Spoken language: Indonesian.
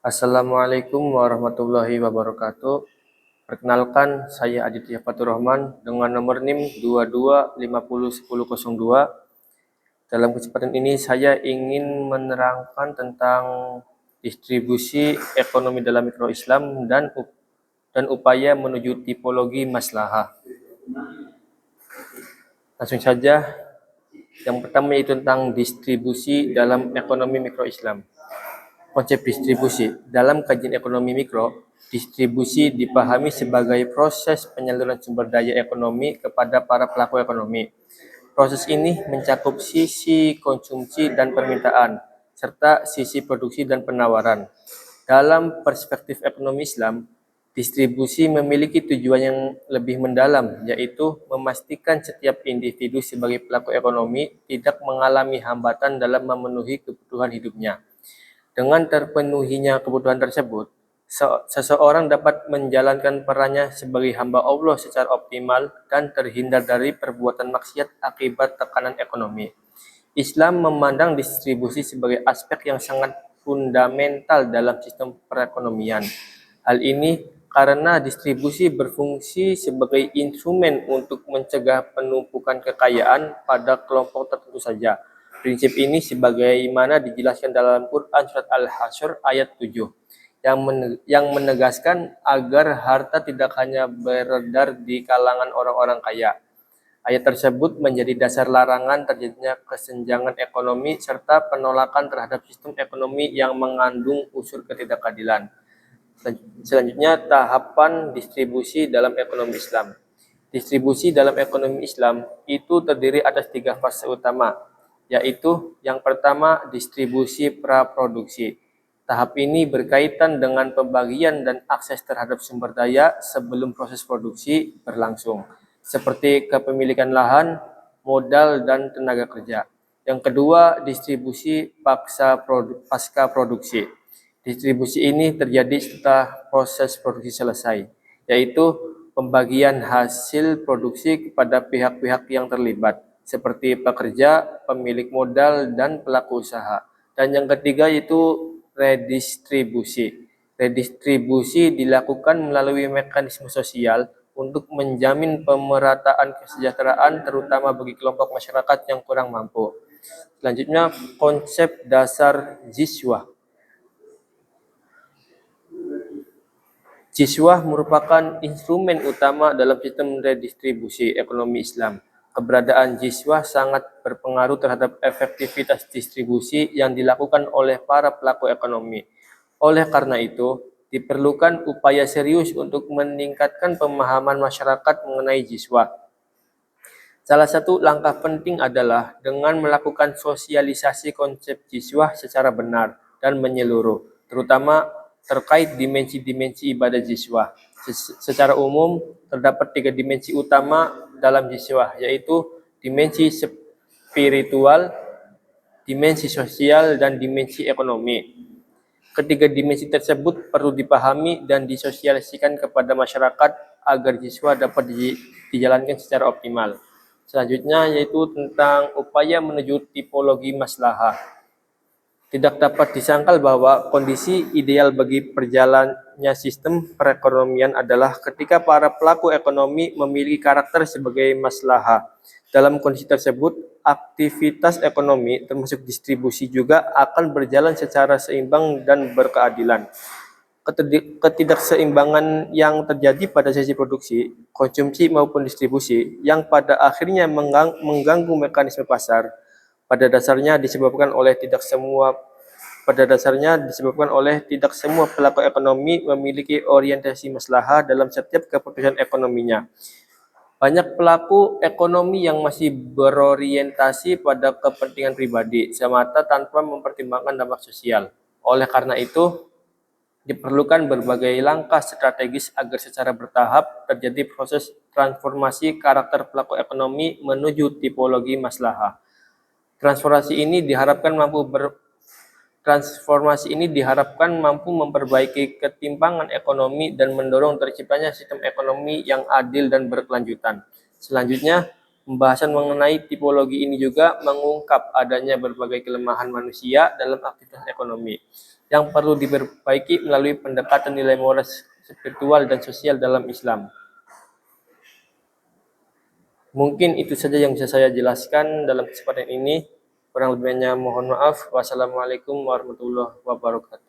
Assalamualaikum warahmatullahi wabarakatuh. Perkenalkan, saya Aditya Fatur Rahman dengan nomor NIM 22501002. Dalam kesempatan ini saya ingin menerangkan tentang distribusi ekonomi dalam mikro Islam dan upaya menuju tipologi maslahah. Langsung saja, yang pertama yaitu tentang distribusi dalam ekonomi mikro Islam. Konsep distribusi. Dalam kajian ekonomi mikro, distribusi dipahami sebagai proses penyaluran sumber daya ekonomi kepada para pelaku ekonomi. Proses ini mencakup sisi konsumsi dan permintaan, serta sisi produksi dan penawaran. Dalam perspektif ekonomi Islam, distribusi memiliki tujuan yang lebih mendalam, yaitu memastikan setiap individu sebagai pelaku ekonomi tidak mengalami hambatan dalam memenuhi kebutuhan hidupnya. Dengan terpenuhinya kebutuhan tersebut, seseorang dapat menjalankan perannya sebagai hamba Allah secara optimal dan terhindar dari perbuatan maksiat akibat tekanan ekonomi. Islam memandang distribusi sebagai aspek yang sangat fundamental dalam sistem perekonomian. Hal ini karena distribusi berfungsi sebagai instrumen untuk mencegah penumpukan kekayaan pada kelompok tertentu saja. Prinsip ini sebagaimana dijelaskan dalam Quran Surat Al-Hasyr ayat 7 yang menegaskan agar harta tidak hanya beredar di kalangan orang-orang kaya. Ayat tersebut menjadi dasar larangan terjadinya kesenjangan ekonomi serta penolakan terhadap sistem ekonomi yang mengandung unsur ketidakadilan. Selanjutnya, tahapan distribusi dalam ekonomi Islam. Distribusi dalam ekonomi Islam itu terdiri atas 3 fase utama, yaitu yang pertama distribusi praproduksi. Tahap ini berkaitan dengan pembagian dan akses terhadap sumber daya sebelum proses produksi berlangsung, seperti kepemilikan lahan, modal, dan tenaga kerja. Yang kedua, distribusi pasca produksi. Distribusi ini terjadi setelah proses produksi selesai, yaitu pembagian hasil produksi kepada pihak-pihak yang terlibat, seperti pekerja, pemilik modal, dan pelaku usaha. Dan yang ketiga yaitu redistribusi. Redistribusi dilakukan melalui mekanisme sosial untuk menjamin pemerataan kesejahteraan terutama bagi kelompok masyarakat yang kurang mampu. Selanjutnya, konsep dasar Ziswah. Jiswah merupakan instrumen utama dalam sistem redistribusi ekonomi Islam. Keberadaan jiswah sangat berpengaruh terhadap efektivitas distribusi yang dilakukan oleh para pelaku ekonomi. Oleh karena itu, diperlukan upaya serius untuk meningkatkan pemahaman masyarakat mengenai jiswah. Salah satu langkah penting adalah dengan melakukan sosialisasi konsep jiswah secara benar dan menyeluruh, terutama terkait dimensi-dimensi ibadah jiswah. Secara umum, terdapat 3 dimensi utama dalam jiswah, yaitu dimensi spiritual, dimensi sosial, dan dimensi ekonomi. Ketiga dimensi tersebut perlu dipahami dan disosialisasikan kepada masyarakat agar jiswah dapat dijalankan secara optimal. Selanjutnya yaitu tentang upaya menuju tipologi maslahah. Tidak dapat disangkal bahwa kondisi ideal bagi perjalannya sistem perekonomian adalah ketika para pelaku ekonomi memiliki karakter sebagai maslahah. Dalam kondisi tersebut, aktivitas ekonomi termasuk distribusi juga akan berjalan secara seimbang dan berkeadilan. Ketidakseimbangan yang terjadi pada sisi produksi, konsumsi maupun distribusi yang pada akhirnya mengganggu mekanisme pasar pada dasarnya disebabkan oleh tidak semua pelaku ekonomi memiliki orientasi maslahah dalam setiap keputusan ekonominya. Banyak pelaku ekonomi yang masih berorientasi pada kepentingan pribadi semata tanpa mempertimbangkan dampak sosial. Oleh karena itu, diperlukan berbagai langkah strategis agar secara bertahap terjadi proses transformasi karakter pelaku ekonomi menuju tipologi maslahah. Transformasi ini diharapkan mampu memperbaiki ketimpangan ekonomi dan mendorong terciptanya sistem ekonomi yang adil dan berkelanjutan. Selanjutnya, Pembahasan mengenai tipologi ini juga mengungkap adanya berbagai kelemahan manusia dalam aktivitas ekonomi yang perlu diperbaiki melalui pendekatan nilai moral, spiritual, dan sosial dalam Islam. Mungkin itu saja yang bisa saya jelaskan dalam kesempatan ini. Kurang lebihnya mohon maaf. Wassalamualaikum warahmatullahi wabarakatuh.